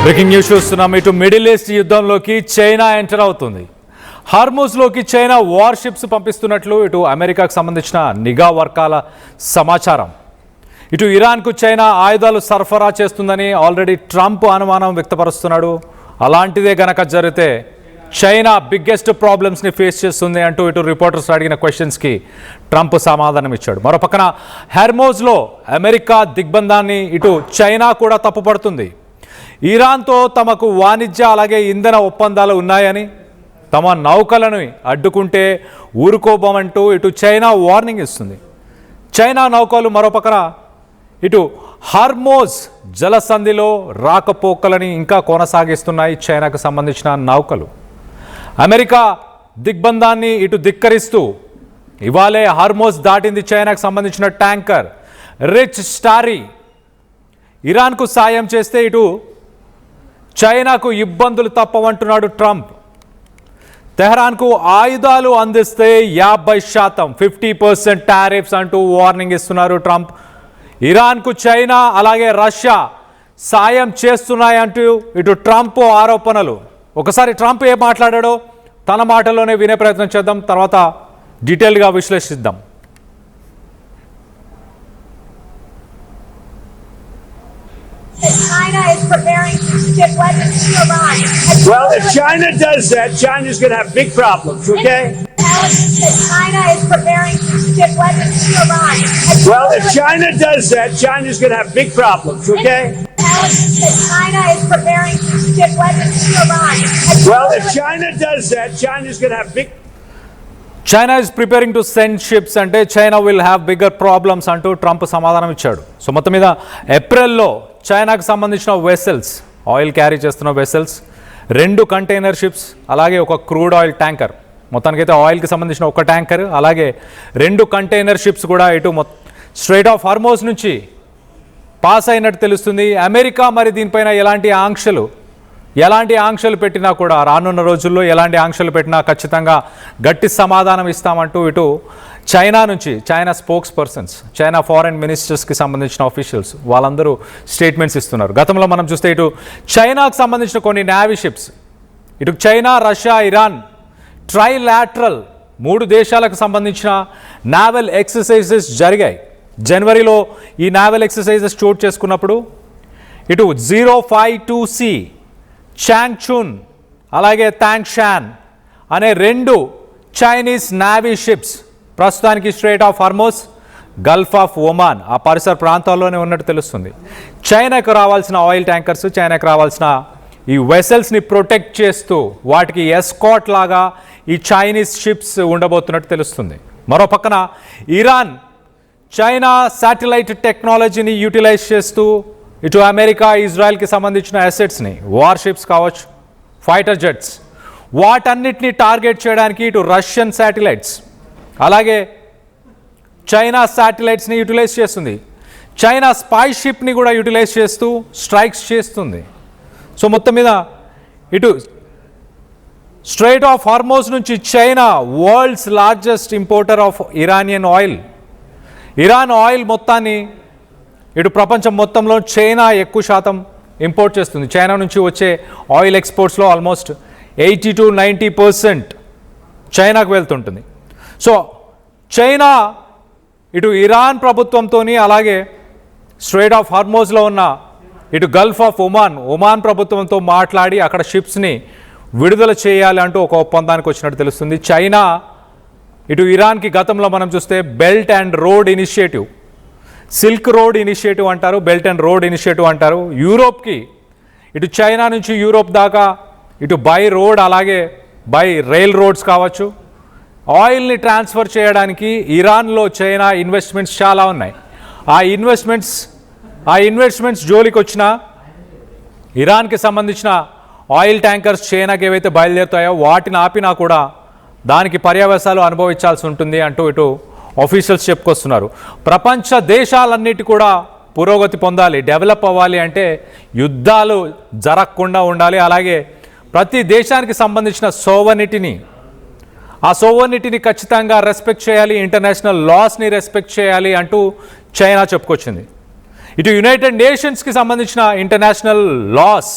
Breaking news చూస్తున్నాం. ఇటు middle east యుద్ధంలోకి China enter అవుతుంది. హార్మూజ్లోకి చైనా వార్షిప్స్ పంపిస్తున్నట్లు ఇటు అమెరికాకు సంబంధించిన నిఘా వర్గాల సమాచారం. ఇటు ఇరాన్కు చైనా ఆయుధాలు సరఫరా చేస్తుందని ఆల్రెడీ ట్రంప్ అనుమానం వ్యక్తపరుస్తున్నాడు. అలాంటిదే గనక జరిగితే చైనా బిగ్గెస్ట్ ప్రాబ్లమ్స్ని ఫేస్ చేస్తుంది అంటూ ఇటు రిపోర్టర్స్ అడిగిన క్వశ్చన్స్కి ట్రంప్ సమాధానం ఇచ్చాడు. మరో పక్కన హార్మూజ్లో అమెరికా దిగ్బంధాన్ని ఇటు చైనా కూడా తప్పుపడుతుంది. ఇరాన్తో తమకు వాణిజ్య అలాగే ఇంధన ఒప్పందాలు ఉన్నాయని, తమ నౌకలను అడ్డుకుంటే ఊరుకోబోమంటూ ఇటు చైనా వార్నింగ్ ఇస్తుంది. చైనా నౌకలు మరోపక్కన ఇటు హార్మూజ్ జలసంధిలో రాకపోకలని ఇంకా కొనసాగిస్తున్నాయి చైనాకు సంబంధించిన నౌకలు. అమెరికా దిగ్బంధాన్ని ఇటు ధిక్కరిస్తూ ఇవాళే హార్మూజ్ దాటింది చైనాకు సంబంధించిన ట్యాంకర్ రిచ్ స్టారీ. ఇరాన్కు సాయం చేస్తే ఇటు చైనాకు ఇబ్బందులు తప్పవంటున్నాడు ట్రంప్. తెహ్రాన్కు ఆయుధాలు అందిస్తే 50% 50% టారిఫ్స్ అంటూ వార్నింగ్ ఇస్తున్నారు ట్రంప్. ఇరాన్కు చైనా అలాగే రష్యా సాయం చేస్తున్నాయంటూ ఇటు ట్రంప్ ఆరోపణలు. ఒకసారి ట్రంప్ ఏం మాట్లాడాడో తన మాటల్లోనే వినే ప్రయత్నం చేద్దాం, తర్వాత డీటెయిల్గా విశ్లేషిద్దాం. China is preparing to ship weapons to Iran. Well, if China does that, China's going to have big problems, okay? China is preparing to ship weapons to Iran. Well, if China does that, China's going to have big problems, okay? China is preparing to ship weapons to Iran. Well, if China does that, China's going to have big China is preparing to send ships అంటే China will have bigger problems అంటూ Trump సమాధానం ఇచ్చాడు. So మొత్తం మీద ఏప్రిల్లో చైనాకు సంబంధించిన vessels, oil carry చేస్తున్న వెసెల్స్, 2 కంటైనర్ షిప్స్ అలాగే ఒక క్రూడ్ ఆయిల్ ట్యాంకర్, మొత్తానికైతే ఆయిల్కి సంబంధించిన ఒక ట్యాంకర్ అలాగే 2 కంటైనర్ షిప్స్ కూడా ఇటు స్ట్రైట్ ఆఫ్ హార్మూజ్ నుంచి పాస్ అయినట్టు తెలుస్తుంది. అమెరికా మరి దీనిపైన ఎలాంటి ఆంక్షలు పెట్టినా కూడా రానున్న రోజుల్లో ఎలాంటి ఆంక్షలు పెట్టినా ఖచ్చితంగా గట్టి సమాధానం ఇస్తామంటూ ఇటు చైనా నుంచి China spokespersons, China foreign మినిస్టర్స్కి సంబంధించిన ఆఫీషియల్స్ వాళ్ళందరూ స్టేట్మెంట్స్ ఇస్తున్నారు. గతంలో మనం చూస్తే ఇటు చైనాకు సంబంధించిన కొన్ని నేవీ షిప్స్, ఇటు చైనా, రష్యా, ఇరాన్ ట్రైలాటరల్ 3 దేశాలకు సంబంధించిన నావల్ ఎక్సర్సైజెస్ జరిగాయి. జనవరిలో ఈ నావల్ ఎక్సర్సైజెస్ చోటు చేసుకున్నప్పుడు ఇటు 052C చాంగ్చున్ అలాగే తాంగ్షాన్ అనే 2 చైనీస్ నావీ షిప్స్ ప్రస్తుతానికి straight of Hormuz, Gulf of Oman ఆ పరిసర ప్రాంతాల్లోనే ఉన్నట్టు తెలుస్తుంది. చైనాకు రావాల్సిన ఆయిల్ ట్యాంకర్స్, చైనాకు రావాల్సిన ఈ వెసల్స్ని ప్రొటెక్ట్ చేస్తూ వాటికి ఎస్కాట్ లాగా ఈ చైనీస్ షిప్స్ ఉండబోతున్నట్టు తెలుస్తుంది. మరో పక్కన ఇరాన్ చైనా శాటిలైట్ టెక్నాలజీని యూటిలైజ్ చేస్తూ ఇటు అమెరికా, ఇజ్రాయెల్కి సంబంధించిన అసెట్స్ని, వార్షిప్స్ కావచ్చు, ఫైటర్ జెట్స్, వాటన్నిటిని టార్గెట్ చేయడానికి ఇటు రష్యన్ శాటిలైట్స్ అలాగే చైనా శాటిలైట్స్ని యూటిలైజ్ చేస్తుంది. చైనా స్పై షిప్ని కూడా యూటిలైజ్ చేస్తూ స్ట్రైక్స్ చేస్తుంది. సో మొత్తం మీద ఇటు స్ట్రైట్ ఆఫ్ హార్మూజ్ నుంచి China world's largest importer of Iranian oil. Iran oil మొత్తాన్ని ఇటు ప్రపంచం మొత్తంలో చైనా ఎక్కువ శాతం ఇంపోర్ట్ చేస్తుంది. చైనా నుంచి వచ్చే ఆయిల్ ఎక్స్పోర్ట్స్లో ఆల్మోస్ట్ 80 to 90% చైనాకు వెళ్తుంటుంది. సో చైనా ఇటు ఇరాన్ ప్రభుత్వంతో అలాగే స్ట్రైట్ ఆఫ్ హార్మూజ్లో ఉన్న ఇటు గల్ఫ్ ఆఫ్ ఒమాన్ ప్రభుత్వంతో మాట్లాడి అక్కడ షిప్స్ని విడుదల చేయాలి అంటూ ఒక ఒప్పందానికి వచ్చినట్టు తెలుస్తుంది. చైనా ఇటు ఇరాన్కి గతంలో మనం చూస్తే belt and road initiative, silk road initiative అంటారు, బెల్ట్ అండ్ రోడ్ ఇనిషియేటివ్ అంటారు. యూరోప్కి ఇటు చైనా నుంచి యూరోప్ దాకా ఇటు బై రోడ్ అలాగే బై రైల్ రోడ్స్ కావచ్చు, ఆయిల్ని ట్రాన్స్ఫర్ చేయడానికి ఇరాన్లో చైనా ఇన్వెస్ట్మెంట్స్ చాలా ఉన్నాయి. ఆ ఇన్వెస్ట్మెంట్స్ జోలికి వచ్చిన ఇరాన్కి సంబంధించిన ఆయిల్ ట్యాంకర్స్ చైనాకి ఏవైతే బయలుదేరుతాయో వాటిని ఆపినా కూడా దానికి పర్యవసాలు అనుభవించాల్సి ఉంటుంది అంటూ ఇటు ఆఫీషియల్స్ చెప్పుకొస్తున్నారు. ప్రపంచ దేశాలన్నిటి కూడా పురోగతి పొందాలి, డెవలప్ అవ్వాలి అంటే యుద్ధాలు జరగకుండా ఉండాలి. అలాగే ప్రతి దేశానికి సంబంధించిన సోవర్నిటీని ఖచ్చితంగా రెస్పెక్ట్ చేయాలి, ఇంటర్నేషనల్ లాస్ని రెస్పెక్ట్ చేయాలి అంటూ చైనా చెప్పుకొచ్చింది. ఇటు యునైటెడ్ నేషన్స్కి సంబంధించిన ఇంటర్నేషనల్ లాస్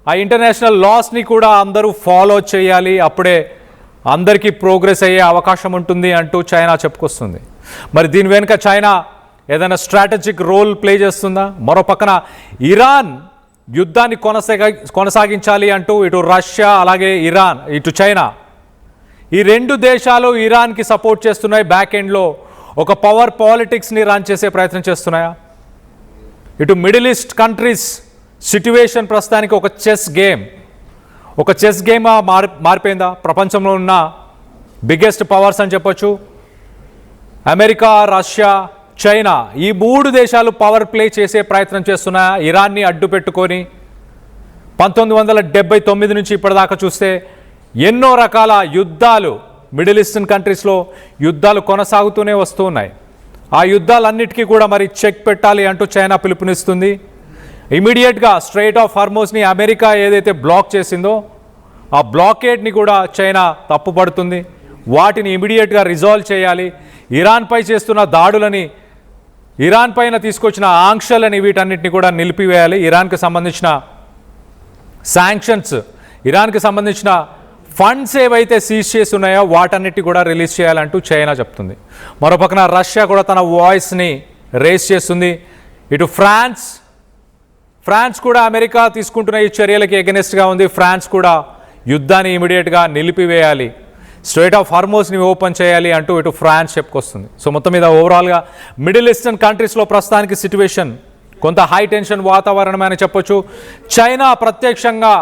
ఆ ఇంటర్నేషనల్ లాస్ని కూడా అందరూ ఫాలో చేయాలి, అప్పుడే అందరికీ ప్రోగ్రెస్ అయ్యే అవకాశం ఉంటుంది అంటూ చైనా చెప్పుకొస్తుంది. మరి దీని వెనుక చైనా ఏదైనా స్ట్రాటజిక్ రోల్ ప్లే చేస్తుందా? మరో పక్కన ఇరాన్ యుద్ధాన్ని కొనసాగించాలి అంటూ ఇటు రష్యా అలాగే ఇరాన్ ఇటు చైనా ఈ రెండు దేశాలు ఇరాన్కి సపోర్ట్ చేస్తున్నాయి. బ్యాక్ ఎండ్లో ఒక పవర్ పాలిటిక్స్ని రన్ చేసే ప్రయత్నం చేస్తున్నాయా? ఇటు మిడిల్ ఈస్ట్ కంట్రీస్ సిట్యువేషన్ ప్రస్తుతానికి ఒక చెస్ గేమ్ మారిపోయిందా? ప్రపంచంలో ఉన్న బిగ్గెస్ట్ పవర్స్ అని చెప్పొచ్చు, అమెరికా, రష్యా, చైనా, ఈ మూడు దేశాలు పవర్ ప్లే చేసే ప్రయత్నం చేస్తున్నాయా ఇరాన్ని అడ్డు పెట్టుకొని? 1979 నుంచి ఇప్పటిదాకా చూస్తే ఎన్నో రకాల యుద్ధాలు మిడిల్ ఈస్టర్న్ కంట్రీస్లో యుద్ధాలు కొనసాగుతూనే వస్తూ ఉన్నాయి. ఆ యుద్ధాలన్నిటికీ కూడా మరి చెక్ పెట్టాలి అంటూ చైనా పిలుపునిస్తుంది. ఇమీడియట్గా స్ట్రెయిట్ ఆఫ్ హార్మోజ్ని అమెరికా ఏదైతే బ్లాక్ చేసిందో ఆ బ్లాకేడ్ని కూడా చైనా తప్పుపడుతుంది. వాటిని ఇమీడియట్గా రిజాల్వ్ చేయాలి. ఇరాన్పై చేస్తున్న దాడులని, ఇరాన్ పైన తీసుకొచ్చిన ఆంక్షలని, వీటన్నిటిని కూడా నిలిపివేయాలి. ఇరాన్కి సంబంధించిన శాంక్షన్స్, ఇరాన్కి సంబంధించిన ఫండ్స్ ఏవైతే సీజ్ చేసి ఉన్నాయో వాటన్నిటి కూడా రిలీజ్ చేయాలంటూ చైనా చెప్తుంది. మరోపక్కన రష్యా కూడా తన వాయిస్ని రేస్ చేస్తుంది. ఇటు ఫ్రాన్స్ కూడా అమెరికా తీసుకుంటున్న ఈ చర్యలకి ఎగనెస్ట్గా ఉంది. ఫ్రాన్స్ కూడా యుద్ధాన్ని ఇమీడియట్గా నిలిపివేయాలి, స్ట్రెయిట్ ఆఫ్ హార్మోజ్ని ఓపెన్ చేయాలి అంటూ ఇటు ఫ్రాన్స్ చెప్పుకొస్తుంది. సో మొత్తం మీద ఓవరాల్గా మిడిల్ ఈస్టర్న్ కంట్రీస్లో ప్రస్తుతానికి సిట్యువేషన్ కొంత హై టెన్షన్ వాతావరణం అని చెప్పొచ్చు. చైనా ప్రత్యక్షంగా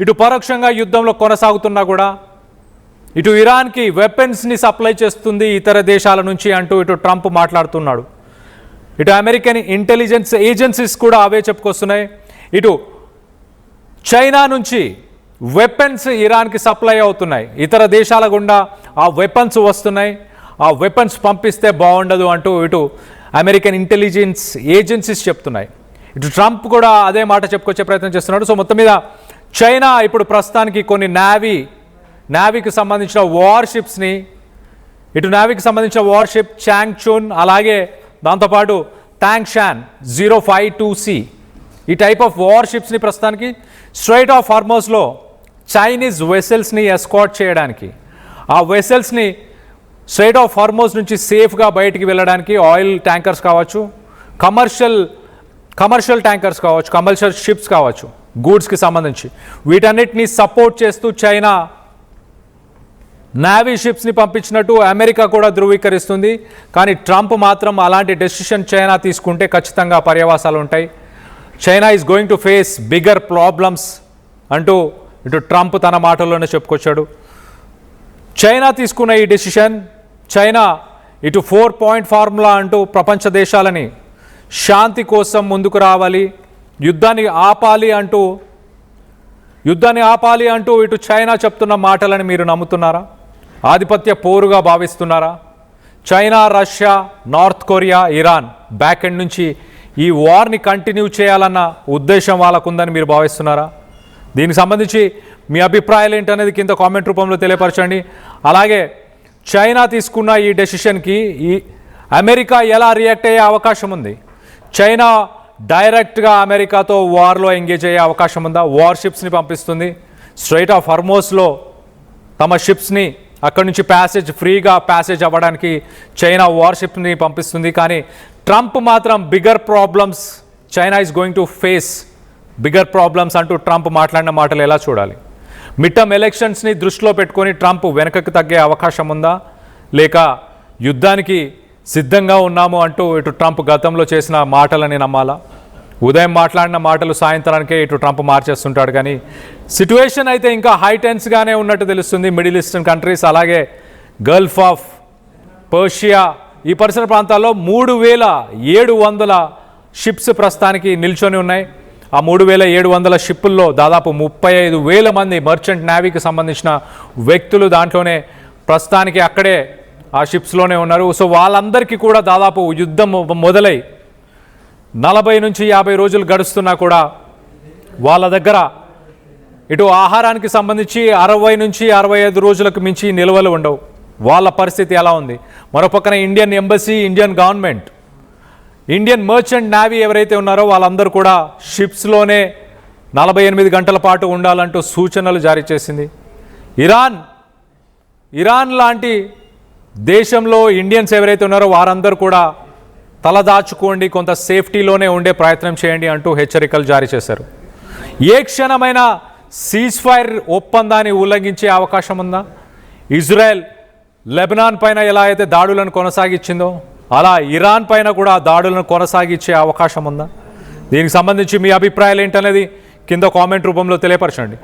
ఇటు పరోక్షంగా యుద్ధంలో కొనసాగుతున్నా కూడా ఇటు ఇరాన్కి వెపన్స్ని సప్లై చేస్తుంది ఇతర దేశాల నుంచి అంటూ ఇటు ట్రంప్ మాట్లాడుతున్నాడు. ఇటు అమెరికన్ ఇంటెలిజెన్స్ ఏజెన్సీస్ కూడా అవే చెప్పుకొస్తున్నాయి. ఇటు చైనా నుంచి వెపన్స్ ఇరాన్కి సప్లై అవుతున్నాయి, ఇతర దేశాల గుండా ఆ వెపన్స్ వస్తున్నాయి, ఆ వెపన్స్ పంపిస్తే బాగుండదు అంటూ ఇటు అమెరికన్ ఇంటెలిజెన్స్ ఏజెన్సీస్ చెప్తున్నాయి. ఇటు ట్రంప్ కూడా అదే మాట చెప్పుకొచ్చే ప్రయత్నం చేస్తున్నాడు. సో మొత్తం మీద చైనా ఇప్పుడు ప్రస్తుతానికి కొన్ని నావీకి సంబంధించిన వార్షిప్స్ని, ఇటు నావీకి సంబంధించిన వార్షిప్ చాంగ్చున్, అలాగే దాంతోపాటు టాంగ్షాన్ 052C, ఈ టైప్ ఆఫ్ వార్షిప్స్ని ప్రస్తుతానికి స్ట్రెయిట్ ఆఫ్ హార్మోజ్లో చైనీస్ వెసల్స్ని ఎస్కాట్ చేయడానికి, ఆ వెసల్స్ని స్ట్రెయిట్ ఆఫ్ హార్మోజ్ నుంచి సేఫ్గా బయటికి వెళ్ళడానికి ఆయిల్ ట్యాంకర్స్ కావచ్చు, కమర్షియల్ ట్యాంకర్స్ కావచ్చు, కమర్షియల్ షిప్స్ కావచ్చు, గూడ్స్కి సంబంధించి వీటన్నిటిని సపోర్ట్ చేస్తూ చైనా నావీ షిప్స్ని పంపించినట్టు అమెరికా కూడా ధృవీకరిస్తుంది. కానీ ట్రంప్ మాత్రం అలాంటి డెసిషన్ చైనా తీసుకుంటే ఖచ్చితంగా పర్యవసాలు ఉంటాయి, China is going to face bigger problems అంటూ ఇటు ట్రంప్ తన మాటల్లోనే చెప్పుకొచ్చాడు. చైనా తీసుకున్న ఈ డెసిషన్, చైనా ఇటు 4 పాయింట్ ఫార్ములా అంటూ ప్రపంచ దేశాలని శాంతి కోసం ముందుకు రావాలి, యుద్ధాన్ని ఆపాలి అంటూ ఇటు చైనా చెప్తున్న మాటలని మీరు నమ్ముతున్నారా? ఆధిపత్య పోరుగా భావిస్తున్నారా? China, Russia, North Korea, Iran back end నుంచి ఈ వార్ని కంటిన్యూ చేయాలన్న ఉద్దేశం వాళ్ళకుందని మీరు భావిస్తున్నారా? దీనికి సంబంధించి మీ అభిప్రాయాలు ఏంటనేది కింద కామెంట్ రూపంలో తెలియపరచండి. అలాగే చైనా తీసుకున్న ఈ డెసిషన్కి ఈ అమెరికా ఎలా రియాక్ట్ అయ్యే అవకాశం ఉంది? చైనా డైరెక్ట్గా అమెరికాతో వార్లో ఎంగేజ్ అయ్యే అవకాశం ఉందా? వార్షిప్స్ని పంపిస్తుంది, స్ట్రెయిట్ ఆఫ్ హార్మోజ్లో తమ షిప్స్ని అక్కడి నుంచి ఫ్రీగా ప్యాసేజ్ అవ్వడానికి చైనా వార్షిప్ని పంపిస్తుంది. కానీ ట్రంప్ మాత్రం bigger problems, China is going to face bigger problems అంటూ ట్రంప్ మాట్లాడిన మాటలు ఎలా చూడాలి? మిడ్ టర్మ్ ఎలక్షన్స్ని దృష్టిలో పెట్టుకొని ట్రంప్ వెనకకు తగ్గే అవకాశం ఉందా, లేక యుద్ధానికి సిద్ధంగా ఉన్నాము అంటూ ఇటు ట్రంప్ గతంలో చేసిన మాటలని నమ్మాలా? ఉదయం మాట్లాడిన మాటలు సాయంత్రానికే ఇటు ట్రంప్ మార్చేస్తుంటాడు. కానీ సిట్యువేషన్ అయితే ఇంకా హై టెన్స్గానే ఉన్నట్టు తెలుస్తుంది. మిడిల్ ఈస్టర్న్ కంట్రీస్, అలాగే గల్ఫ్ ఆఫ్ పర్షియా, ఈ పరిసర ప్రాంతాల్లో 3700 షిప్స్ ప్రస్తుతానికి నిల్చొని ఉన్నాయి. ఆ 3700 షిప్పుల్లో దాదాపు 35,000 మంది మర్చెంట్ నేవీకి సంబంధించిన వ్యక్తులు దాంట్లోనే ప్రస్తుతానికి అక్కడే ఆ షిప్స్లోనే ఉన్నారు. సో వాళ్ళందరికీ కూడా దాదాపు యుద్ధం మొదలై 40 నుంచి 50 రోజులు గడుస్తున్నా కూడా వాళ్ళ దగ్గర ఇటు ఆహారానికి సంబంధించి 60 నుంచి 65 రోజులకు మించి నిల్వలు ఉండవు. వాళ్ళ పరిస్థితి ఎలా ఉంది? మరోపక్కన Indian embassy, Indian government, Indian merchant navy ఎవరైతే ఉన్నారో వాళ్ళందరూ కూడా షిప్స్లోనే 48 గంటల పాటు ఉండాలంటూ సూచనలు జారీ చేసింది. ఇరాన్ లాంటి దేశంలో ఇండియన్స్ ఎవరైతే ఉన్నారో వారందరూ కూడా తలదాచుకోండి, కొంత సేఫ్టీలోనే ఉండే ప్రయత్నం చేయండి అంటూ హెచ్చరికలు జారీ చేశారు. ఏ క్షణమైన సీజ్ ఫైర్ ఒప్పందాన్ని ఉల్లంఘించే అవకాశం ఉందా? ఇజ్రాయెల్ లెబనాన్ పైన ఎలా అయితే దాడులను కొనసాగించిందో అలా ఇరాన్ పైన కూడా దాడులను కొనసాగించే అవకాశం ఉందా? దీనికి సంబంధించి మీ అభిప్రాయాలు ఏంటనేది కింద కామెంట్ రూపంలో తెలియపరచండి.